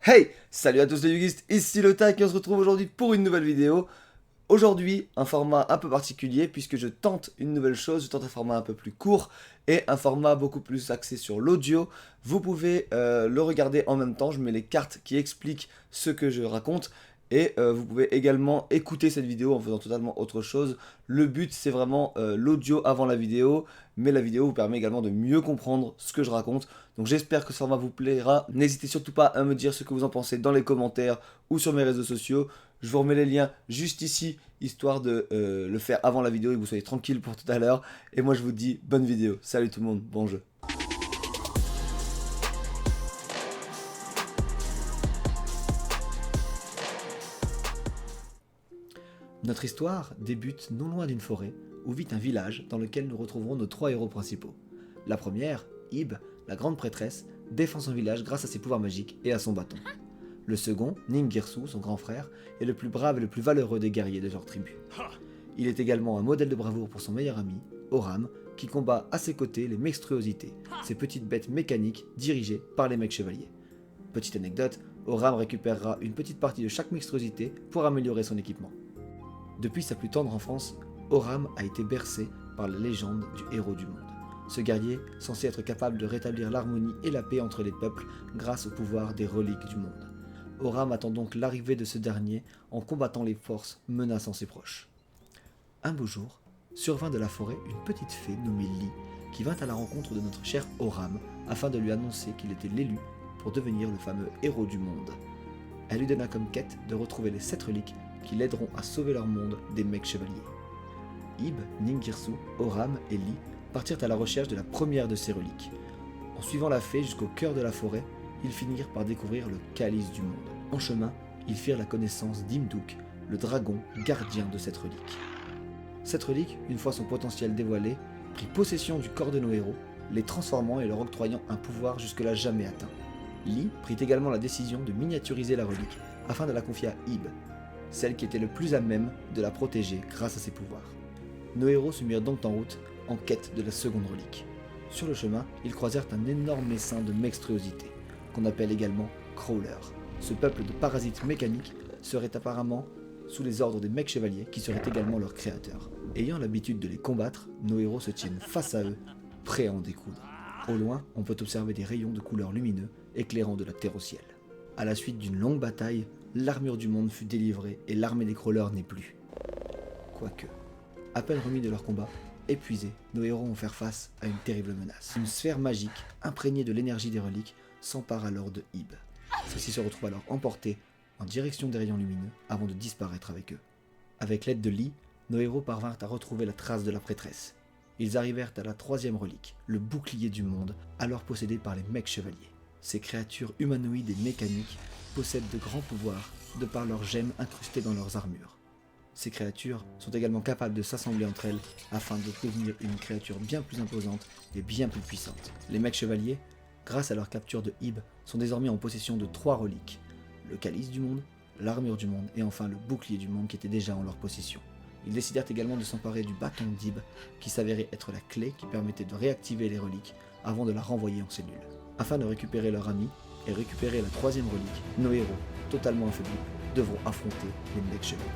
Hey! Salut à tous les yugistes, ici le Tac et on se retrouve aujourd'hui pour une nouvelle vidéo. Aujourd'hui, un format un peu particulier puisque je tente une nouvelle chose, je tente un format un peu plus court et un format beaucoup plus axé sur l'audio. Vous pouvez le regarder en même temps, je mets les cartes qui expliquent ce que je raconte et vous pouvez également écouter cette vidéo en faisant totalement autre chose. Le but c'est vraiment l'audio avant la vidéo, mais la vidéo vous permet également de mieux comprendre ce que je raconte. Donc j'espère que ce format vous plaira. N'hésitez surtout pas à me dire ce que vous en pensez dans les commentaires ou sur mes réseaux sociaux. Je vous remets les liens juste ici, histoire de le faire avant la vidéo et que vous soyez tranquille pour tout à l'heure. Et moi je vous dis bonne vidéo. Salut tout le monde, bon jeu. Notre histoire débute non loin d'une forêt où vit un village dans lequel nous retrouverons nos trois héros principaux. La première, Ib, la grande prêtresse, défend son village grâce à ses pouvoirs magiques et à son bâton. Le second, Ningirsu, son grand frère, est le plus brave et le plus valeureux des guerriers de leur tribu. Il est également un modèle de bravoure pour son meilleur ami, Oram, qui combat à ses côtés les Mextruosités, ces petites bêtes mécaniques dirigées par les mecs chevaliers. Petite anecdote, Oram récupérera une petite partie de chaque Mextruosité pour améliorer son équipement. Depuis sa plus tendre enfance, Oram a été bercé par la légende du héros du monde. Ce guerrier, censé être capable de rétablir l'harmonie et la paix entre les peuples grâce au pouvoir des reliques du monde. Oram attend donc l'arrivée de ce dernier en combattant les forces menaçant ses proches. Un beau jour, survint de la forêt une petite fée nommée Li qui vint à la rencontre de notre cher Oram afin de lui annoncer qu'il était l'élu pour devenir le fameux héros du monde. Elle lui donna comme quête de retrouver les 7 reliques qui l'aideront à sauver leur monde des mecs chevaliers. Ib, Ningirsu, Oram et Li partirent à la recherche de la première de ces reliques. En suivant la fée jusqu'au cœur de la forêt, ils finirent par découvrir le calice du monde. En chemin, ils firent la connaissance d'Imduk, le dragon gardien de cette relique. Cette relique, une fois son potentiel dévoilé, prit possession du corps de nos héros, les transformant et leur octroyant un pouvoir jusque-là jamais atteint. Li prit également la décision de miniaturiser la relique afin de la confier à Ib, celle qui était le plus à même de la protéger grâce à ses pouvoirs. Nos héros se mirent donc en route en quête de la seconde relique. Sur le chemin, ils croisèrent un énorme essaim de Mextruosités, qu'on appelle également Crawler. Ce peuple de parasites mécaniques serait apparemment sous les ordres des mecs chevaliers qui seraient également leurs créateurs. Ayant l'habitude de les combattre, nos héros se tiennent face à eux, prêts à en découdre. Au loin, on peut observer des rayons de couleur lumineux éclairant de la terre au ciel. À la suite d'une longue bataille, l'armure du monde fut délivrée et l'armée des crawlers n'est plus. Quoique, à peine remis de leur combat, épuisés, nos héros vont faire face à une terrible menace. Une sphère magique, imprégnée de l'énergie des reliques, s'empare alors de Ib. Ceux-ci se retrouvent alors emportés en direction des rayons lumineux avant de disparaître avec eux. Avec l'aide de Li, nos héros parvinrent à retrouver la trace de la prêtresse. Ils arrivèrent à la troisième relique, le bouclier du monde, alors possédé par les mecs chevaliers. Ces créatures humanoïdes et mécaniques possèdent de grands pouvoirs de par leurs gemmes incrustées dans leurs armures. Ces créatures sont également capables de s'assembler entre elles afin de devenir une créature bien plus imposante et bien plus puissante. Les mecs chevaliers, grâce à leur capture de Ib, sont désormais en possession de 3 reliques, le calice du monde, l'armure du monde et enfin le bouclier du monde qui était déjà en leur possession. Ils décidèrent également de s'emparer du bâton d'Ib qui s'avérait être la clé qui permettait de réactiver les reliques avant de la renvoyer en cellule. Afin de récupérer leur ami et récupérer la troisième relique, nos héros, totalement affaiblis, devront affronter les mecs chevaliers.